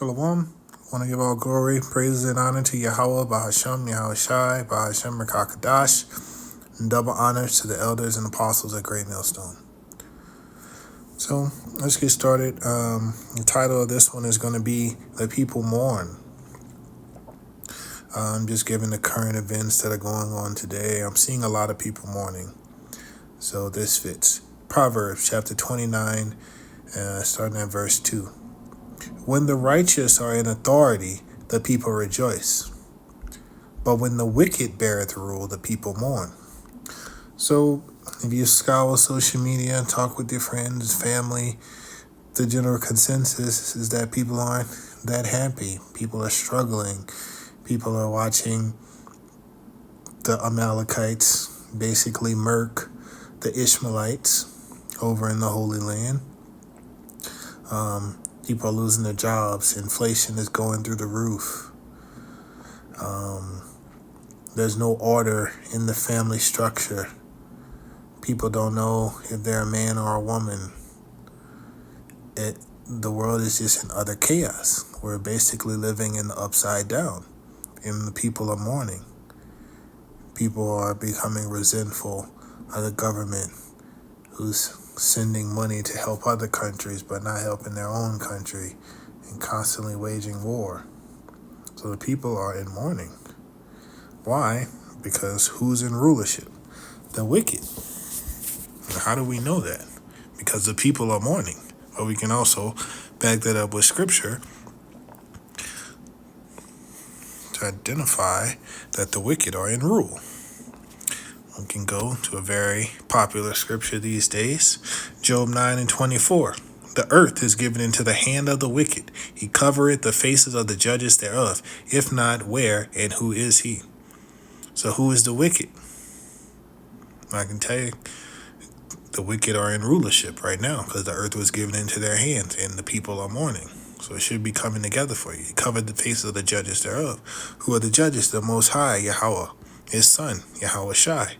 Shalom. I want to give all glory, praises, and honor to Yahweh, Bahasham, Yahushai, Bahasham, Rakakadash, and double honors to the elders and apostles at Great Millstone. So let's get started. The title of this one is going to be The People Mourn. I'm just giving the current events that are going on today. I'm seeing a lot of people mourning, so this fits. Proverbs chapter 29, starting at verse 2. When the righteous are in authority, the people rejoice. But when the wicked beareth rule, the people mourn. So, if you scour social media and talk with your friends, family, the general consensus is that people aren't that happy. People are struggling. People are watching the Amalekites basically murk the Ishmaelites over in the Holy Land. People are losing their jobs. Inflation is going through the roof. There's no order in the family structure. People don't know if they're a man or a woman. The world is just in utter chaos. We're basically living in the upside down, and the people are mourning. People are becoming resentful of the government who's sending money to help other countries but not helping their own country and constantly waging war. So the people are in mourning. Why? Because who's in rulership? The wicked. How do we know that? Because the people are mourning. But we can also back that up with scripture to identify that the wicked are in rule. We can go to a very popular scripture these days, Job 9:24. The earth is given into the hand of the wicked. He covereth the faces of the judges thereof. If not, where and who is he? So who is the wicked? I can tell you, the wicked are in rulership right now because the earth was given into their hands and the people are mourning. So it should be coming together for you. He covered the faces of the judges thereof. Who are the judges? The Most High, Yahweh, His Son, Yahushai,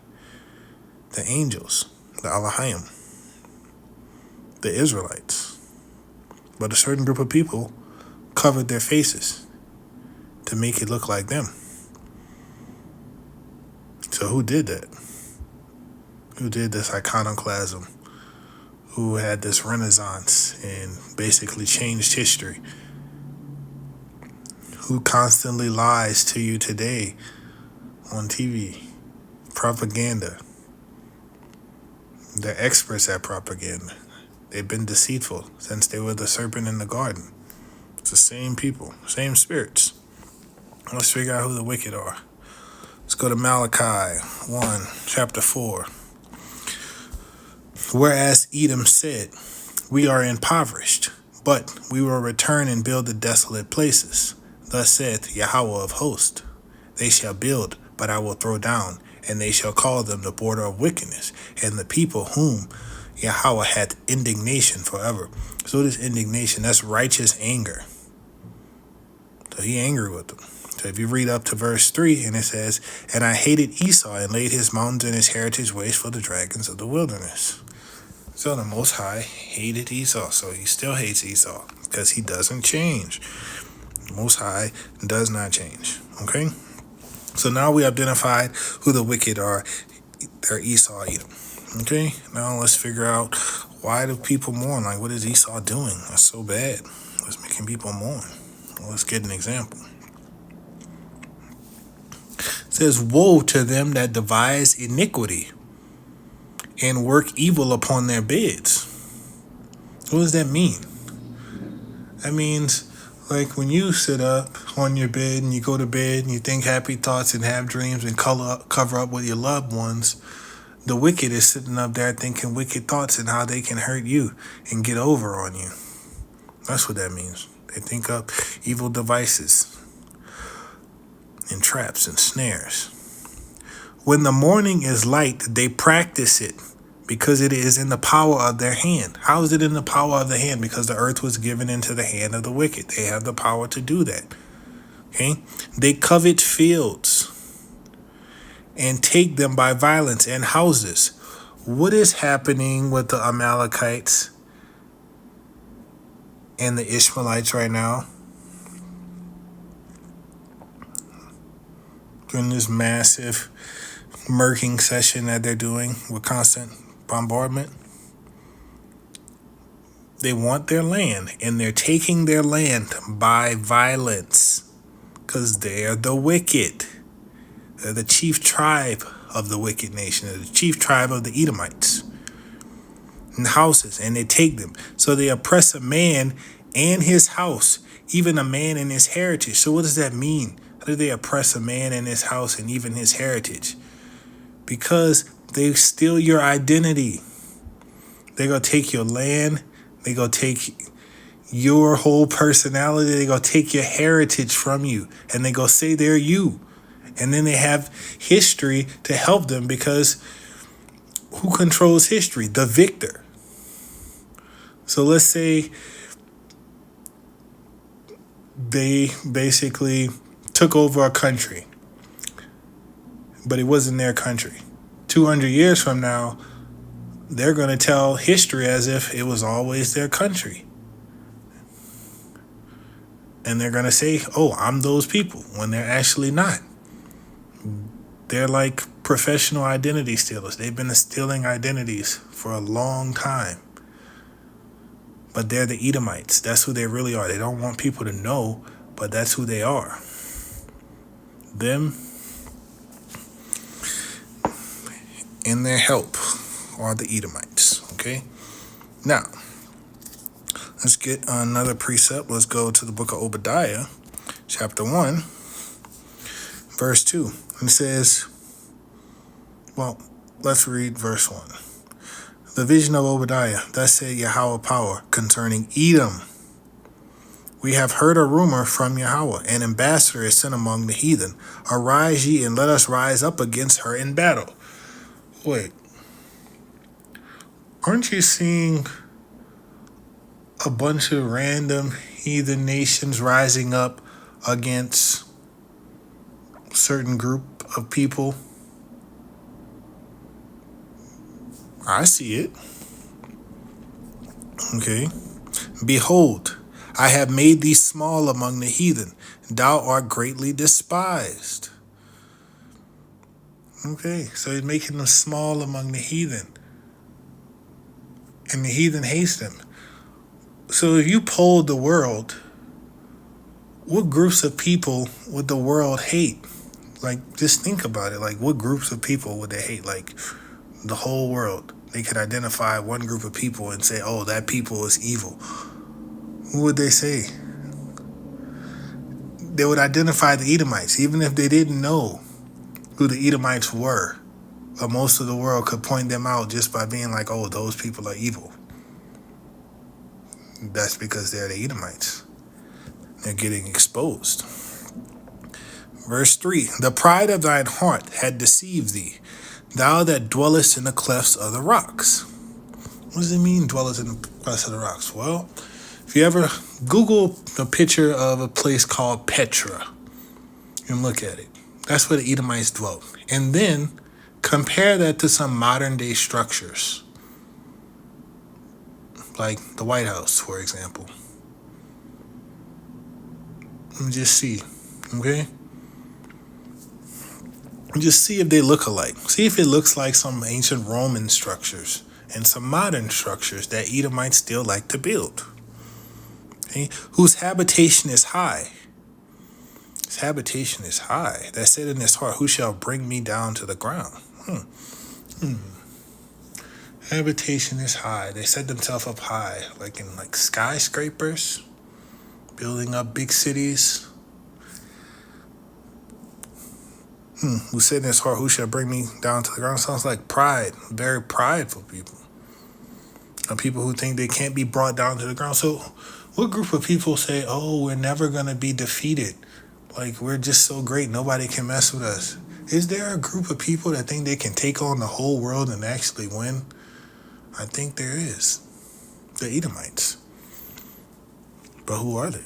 the angels, the Elohim, the Israelites. But a certain group of people covered their faces to make it look like them. So who did that? Who did this iconoclasm? Who had this renaissance and basically changed history? Who constantly lies to you today on TV? Propaganda. They're experts at propaganda. They've been deceitful since they were the serpent in the garden. It's the same people, same spirits. Let's figure out who the wicked are. Let's go to Malachi 1, chapter 4. Whereas Edom said, we are impoverished, but we will return and build the desolate places. Thus saith Yahweh of hosts, they shall build, but I will throw down, and they shall call them the border of wickedness, and the people whom Yahweh hath indignation forever. So this indignation, that's righteous anger. So he angry with them. So if you read up to verse 3, and it says, and I hated Esau and laid his mountains and his heritage waste for the dragons of the wilderness. So the Most High hated Esau. So he still hates Esau because he doesn't change. The Most High does not change. Okay? So now we identified who the wicked are. They're Esau, Edom. Okay? Now let's figure out, why do people mourn? Like, what is Esau doing? That's so bad. What's making people mourn? Well, let's get an example. It says, woe to them that devise iniquity and work evil upon their beds. What does that mean? That means, like, when you sit up on your bed and you go to bed and you think happy thoughts and have dreams and cover up with your loved ones, the wicked is sitting up there thinking wicked thoughts and how they can hurt you and get over on you. That's what that means. They think up evil devices and traps and snares. When the morning is light, they practice it because it is in the power of their hand. How is it in the power of the hand? Because the earth was given into the hand of the wicked. They have the power to do that. Okay? They covet fields and take them by violence, and houses. What is happening with the Amalekites and the Ishmaelites right now? during this massive murking session that they're doing with constant bombardment. They want their land, and they're taking their land by violence because they're the wicked. They're the chief tribe of the wicked nation. They're the chief tribe of the Edomites. And houses, and they take them. So they oppress a man and his house, even a man and his heritage. So what does that mean? How do they oppress a man and his house and even his heritage? Because they steal your identity. They're going to take your land. They're going to take your whole personality. They're going to take your heritage from you. And they're going to say they're you. And then they have history to help them, because who controls history? The victor. So let's say they basically took over a country, but it wasn't their country. 200 years from now, they're going to tell history as if it was always their country. And they're going to say, oh, I'm those people, when they're actually not. They're like professional identity stealers. They've been stealing identities for a long time. But they're the Edomites. That's who they really are. They don't want people to know, but that's who they are. Them and their help are the Edomites. Okay? Now, let's get another precept. Let's go to the book of Obadiah, chapter 1, verse 2. And it says, well, let's read verse 1. The vision of Obadiah, thus said Yahweh power concerning Edom. We have heard a rumor from Yahweh. An ambassador is sent among the heathen. Arise ye, and let us rise up against her in battle. Wait. Aren't you seeing a bunch of random heathen nations rising up against a certain group of people? I see it. Okay. Behold, I have made thee small among the heathen. Thou art greatly despised. Okay, so he's making them small among the heathen. And the heathen hates them. So if you polled the world, what groups of people would the world hate? Like, just think about it. Like, what groups of people would they hate? Like, the whole world. They could identify one group of people and say, oh, that people is evil. Who would they say? They would identify the Edomites, even if they didn't know who the Edomites were. But most of the world could point them out just by being like, oh, those people are evil. That's because they're the Edomites. They're getting exposed. Verse 3, the pride of thine heart had deceived thee, thou that dwellest in the clefts of the rocks. What does it mean, dwellest in the clefts of the rocks? Well, if you ever Google a picture of a place called Petra and look at it, that's where the Edomites dwelt. And then compare that to some modern day structures, like the White House, for example. Let me just see, okay? Just see if they look alike. See if it looks like some ancient Roman structures and some modern structures that Edomites still like to build. Okay? Whose habitation is high. His habitation is high. That said in his heart, who shall bring me down to the ground? Habitation is high. They set themselves up high, like in like skyscrapers, building up big cities. Who said in his heart, who shall bring me down to the ground? Sounds like pride. Very prideful people. People who think they can't be brought down to the ground. So what group of people say, oh, we're never going to be defeated? Like, we're just so great, nobody can mess with us. Is there a group of people that think they can take on the whole world and actually win? I think there is. The Edomites. But who are they?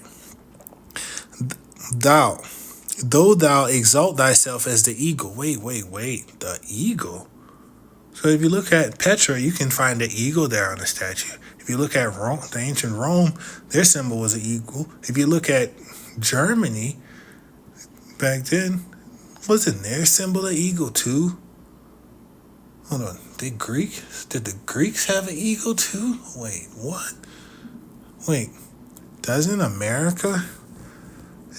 Thou, though thou exalt thyself as the eagle. Wait. The eagle? So if you look at Petra, you can find the eagle there on the statue. If you look at Rome, the ancient Rome, their symbol was an eagle. If you look at Germany, back then, Wasn't their symbol an eagle too? Hold on. Did the Greeks have an eagle too? Wait, what? Wait, doesn't America,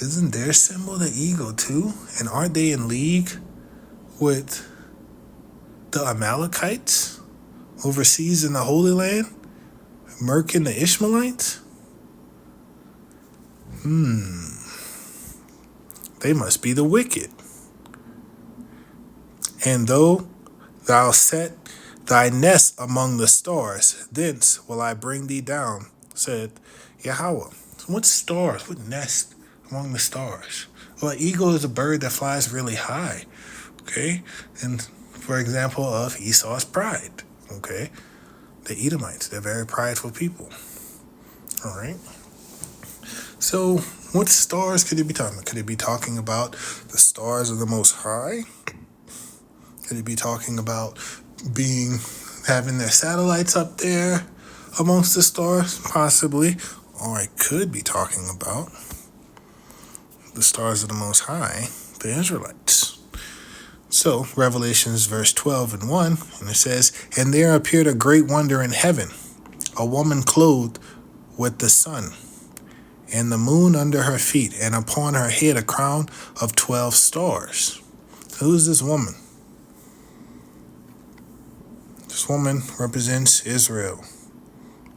isn't their symbol the eagle too? And aren't they in league with the Amalekites overseas in the Holy Land? Murking the Ishmaelites? They must be the wicked. And though thou set thy nest among the stars, thence will I bring thee down, said Yahweh. What stars? What nest among the stars? Well, an eagle is a bird that flies really high. Okay? And for example of Esau's pride. Okay? The Edomites, they're very prideful people. All right? So, what stars could it be talking about? Could it be talking about the stars of the Most High? Could it be talking about having their satellites up there amongst the stars? Possibly. Or it could be talking about the stars of the Most High, the Israelites. So, Revelations verse 12 and 1, and it says, And there appeared a great wonder in heaven, a woman clothed with the sun, and the moon under her feet, and upon her head a crown of 12 stars. So who is this woman? This woman represents Israel.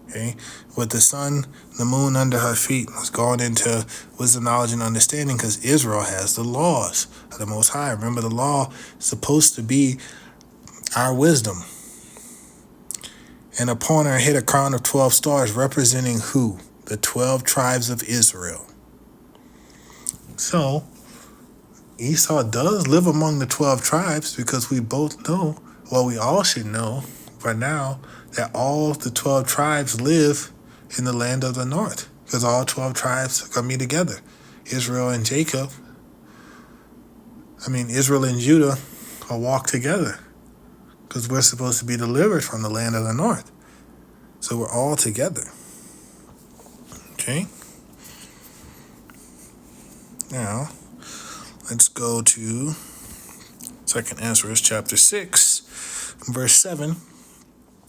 Okay? With the sun, the moon under her feet, was going into wisdom, knowledge, and understanding because Israel has the laws of the Most High. Remember, the law is supposed to be our wisdom. And upon her head a crown of 12 stars, representing who? The 12 tribes of Israel. So, Esau does live among the 12 tribes because we both know, well, we all should know by now, that all the 12 tribes live in the land of the north because all 12 tribes are going to be together. Israel and Judah will walk together because we're supposed to be delivered from the land of the north. So we're all together. Okay? Now, let's go to 2nd Ezra chapter 6, verse 7.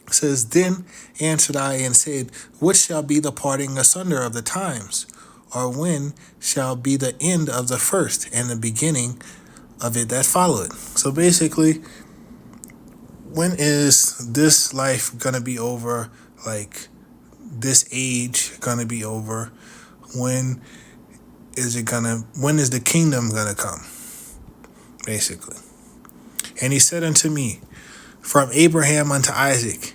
It says, Then answered I and said, What shall be the parting asunder of the times? Or when shall be the end of the first and the beginning of it that followed? So basically, when is this life going to be over? Like, this age going to be over? When is the kingdom going to come? Basically. And he said unto me, From Abraham unto Isaac,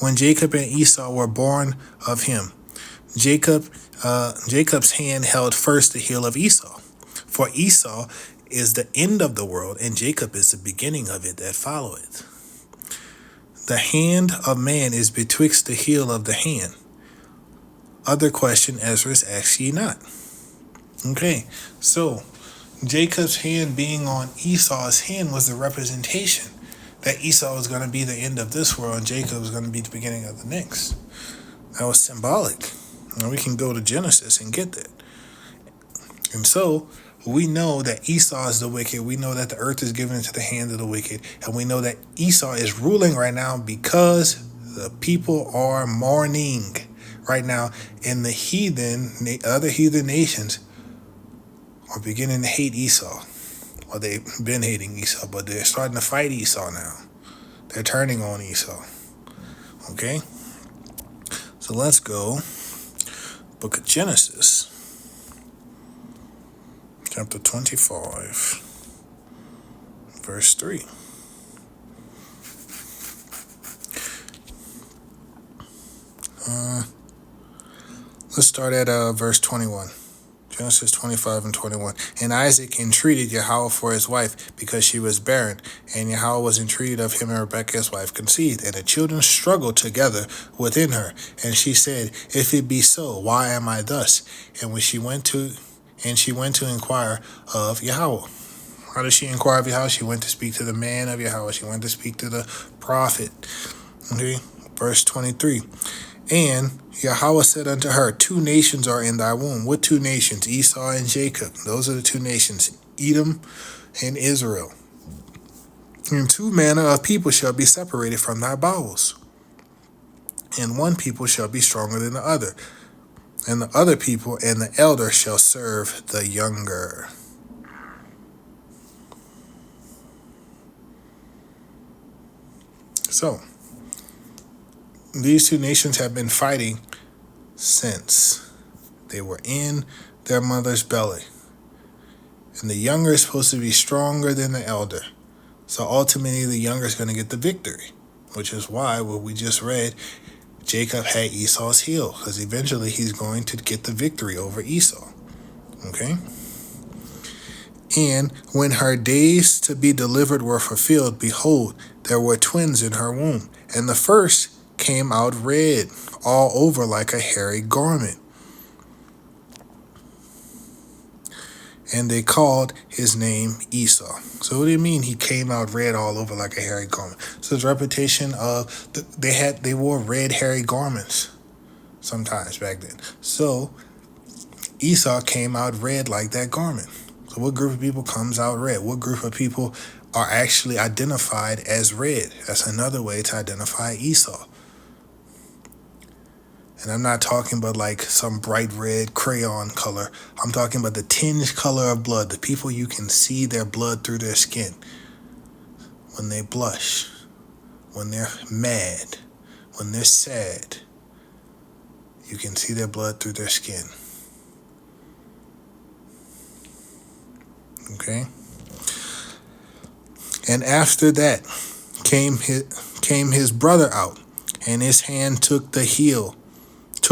when Jacob and Esau were born of him, Jacob's hand held first the heel of Esau. For Esau is the end of the world, and Jacob is the beginning of it that followeth. The hand of man is betwixt the heel of the hand. Other question Ezra asks ye not. Okay, so Jacob's hand being on Esau's hand was the representation that Esau was going to be the end of this world and Jacob was going to be the beginning of the next. That was symbolic. And we can go to Genesis and get that. And so we know that Esau is the wicked. We know that the earth is given into the hand of the wicked. And we know that Esau is ruling right now because the people are mourning right now. And the other heathen nations are beginning to hate Esau. Well, they've been hating Esau, but they're starting to fight Esau now. They're turning on Esau. Okay? So let's go. Book of Genesis. Chapter 25. Verse 3. Let's start at verse 21. Genesis 25 and 21. And Isaac entreated Yahweh for his wife, because she was barren. And Yahweh was entreated of him, and Rebekah his wife conceived. And the children struggled together within her. And she said, If it be so, why am I thus? And she went to inquire of Yahweh. How did she inquire of Yahweh? She went to speak to the man of Yahweh. She went to speak to the prophet. Okay, verse 23. And Yahweh said unto her, 2 nations are in thy womb. What 2 nations? Esau and Jacob. Those are the 2 nations. Edom in Israel. And two manner of people shall be separated from thy bowels, and one people shall be stronger than the other, and the other people and the elder shall serve the younger. So, these two nations have been fighting since they were in their mother's belly. And the younger is supposed to be stronger than the elder. So ultimately, the younger is going to get the victory, which is why what we just read, Jacob had Esau's heel, because eventually he's going to get the victory over Esau. Okay? And when her days to be delivered were fulfilled, behold, there were twins in her womb. And the first came out red, all over like a hairy garment. And they called his name Esau. So what do you mean he came out red all over like a hairy garment? So it's a repetition of they wore red hairy garments sometimes back then. So Esau came out red like that garment. So what group of people comes out red? What group of people are actually identified as red? That's another way to identify Esau. And I'm not talking about like some bright red crayon color. I'm talking about the tinge color of blood. The people you can see their blood through their skin. When they blush. When they're mad. When they're sad. You can see their blood through their skin. Okay? And after that came his brother out. And his hand took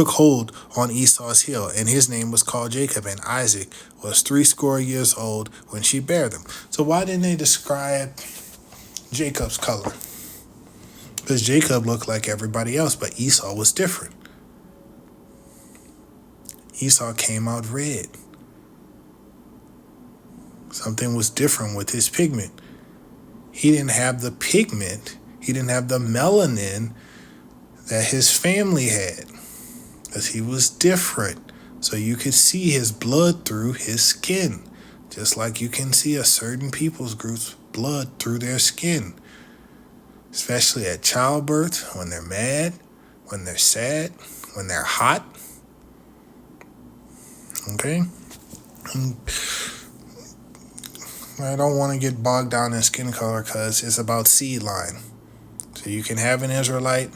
hold on Esau's heel, and his name was called Jacob, and Isaac was 80 years old when she bare them. So why didn't they describe Jacob's color? Because Jacob looked like everybody else, but Esau was different. Esau came out red. Something was different with his pigment. He didn't have the pigment, he didn't have the melanin that his family had. Because he was different. So you could see his blood through his skin. Just like you can see a certain people's group's blood through their skin. Especially at childbirth, when they're mad, when they're sad, when they're hot. Okay? I don't want to get bogged down in skin color because it's about seed line. So you can have an Israelite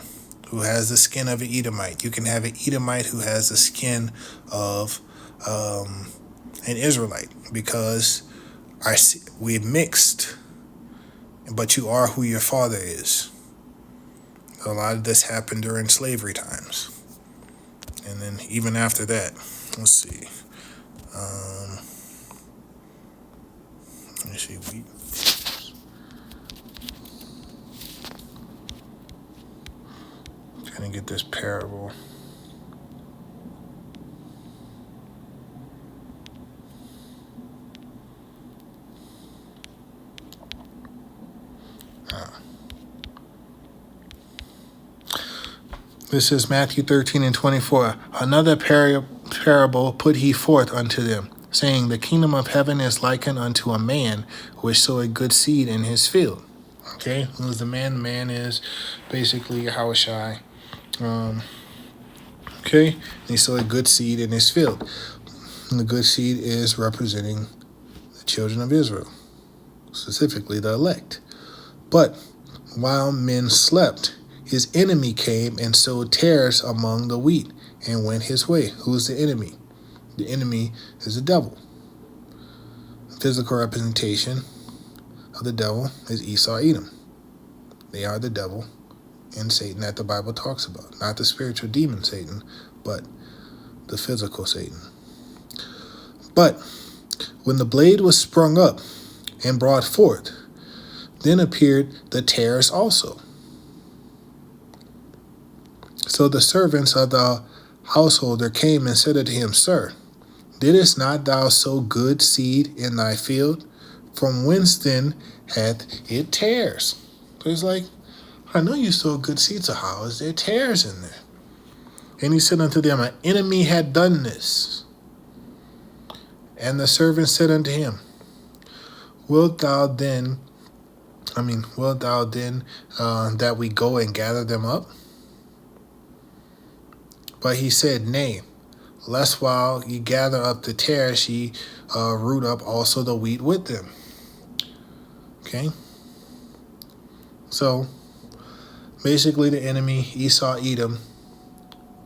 who has the skin of an Edomite. You can have an Edomite who has the skin of an Israelite, because we're mixed, but you are who your father is. A lot of this happened during slavery times. And then even after that, let's see. Let me see. Trying to get this parable. This is Matthew 13:24. Another parable put he forth unto them, saying, the kingdom of heaven is likened unto a man which sowed good seed in his field. Okay, who's the man? The man is basically Yahushai. Okay, and he sowed good seed in his field. And the good seed is representing the children of Israel, specifically the elect. But while men slept, his enemy came and sowed tares among the wheat and went his way. Who's the enemy? The enemy is the devil. The physical representation of the devil is Esau, Edom. They are the devil and Satan that the Bible talks about. Not the spiritual demon Satan, but the physical Satan. But when the blade was sprung up and brought forth, then appeared the tares also. So the servants of the householder came and said unto him, Sir, didst not thou sow good seed in thy field? From whence then hath it tares? So he's like, I know you sowed good seed, so how is there tares in there? And he said unto them, an enemy had done this. And the servant said unto him, Wilt thou then, that we go and gather them up? But he said, Nay, lest while ye gather up the tares, ye root up also the wheat with them. Okay? So, basically the enemy, Esau, Edom,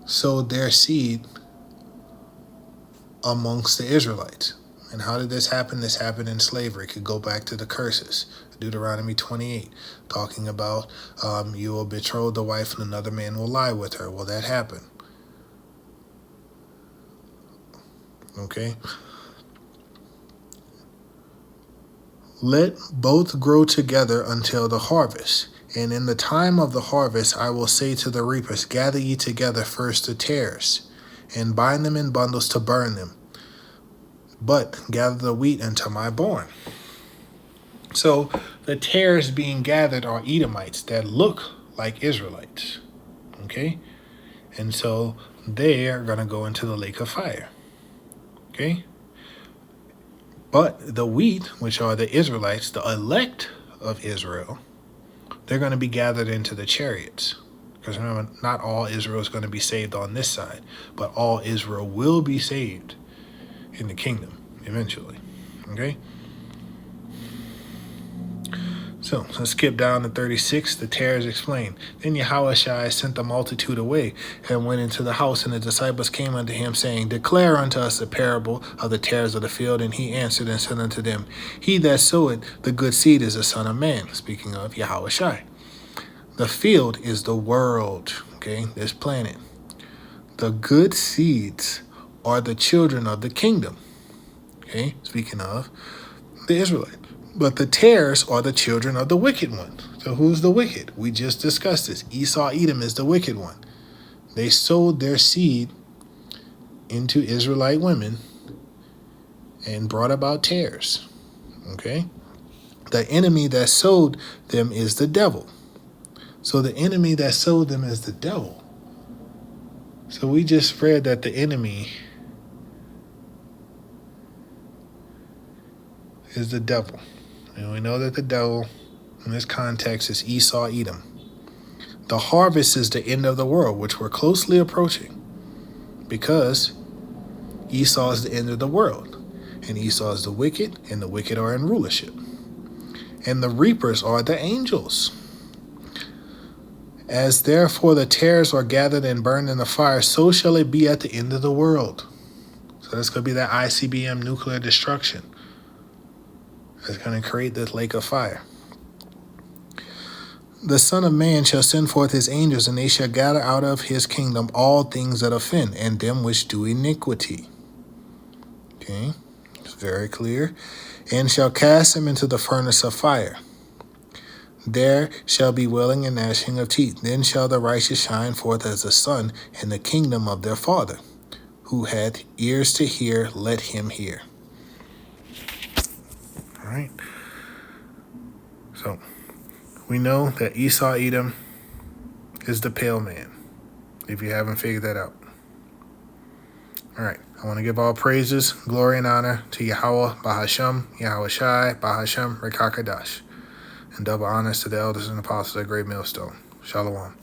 sowed their seed amongst the Israelites. And how did this happen? This happened in slavery. It could go back to the curses. Deuteronomy 28, talking about you will betroth the wife and another man will lie with her. Well, that happened. Okay? Let both grow together until the harvest. And in the time of the harvest, I will say to the reapers, gather ye together first the tares, and bind them in bundles to burn them. But gather the wheat unto my barn. So the tares being gathered are Edomites that look like Israelites. Okay? And so they are going to go into the lake of fire. Okay? But the wheat, which are the Israelites, the elect of Israel, they're going to be gathered into the chariots. Because remember, not all Israel is going to be saved on this side, but all Israel will be saved in the kingdom eventually. Okay? So let's skip down to 36. The tares explain. Then Yahushua sent the multitude away and went into the house, and the disciples came unto him, saying, Declare unto us the parable of the tares of the field. And he answered and said unto them, He that soweth the good seed is the Son of Man. Speaking of Yahushua. The field is the world, okay, this planet. The good seeds are the children of the kingdom, okay, speaking of the Israelite. But the tares are the children of the wicked one. So who's the wicked? We just discussed this. Esau, Edom is the wicked one. They sowed their seed into Israelite women and brought about tares, okay? The enemy that sowed them is the devil. So the enemy that sowed them is the devil. So we just read that the enemy is the devil. And we know that the devil, in this context, is Esau, Edom. The harvest is the end of the world, which we're closely approaching, because Esau is the end of the world. And Esau is the wicked, and the wicked are in rulership. And the reapers are the angels. As therefore the tares are gathered and burned in the fire, so shall it be at the end of the world. So that's going to be that ICBM nuclear destruction. That's going to create this lake of fire. The Son of Man shall send forth his angels, and they shall gather out of his kingdom all things that offend, and them which do iniquity. Okay, it's very clear. And shall cast them into the furnace of fire. There shall be wailing and gnashing of teeth. Then shall the righteous shine forth as the sun in the kingdom of their Father. Who hath ears to hear, let him hear. All right. So we know that Esau, Edom is the pale man, if you haven't figured that out. All right. I want to give all praises, glory, and honor to Yahweh, Bahasham, Yahweh Shai, Bahasham, Rekakadash. And double honors to the elders and apostles of Great Millstone. Shalom.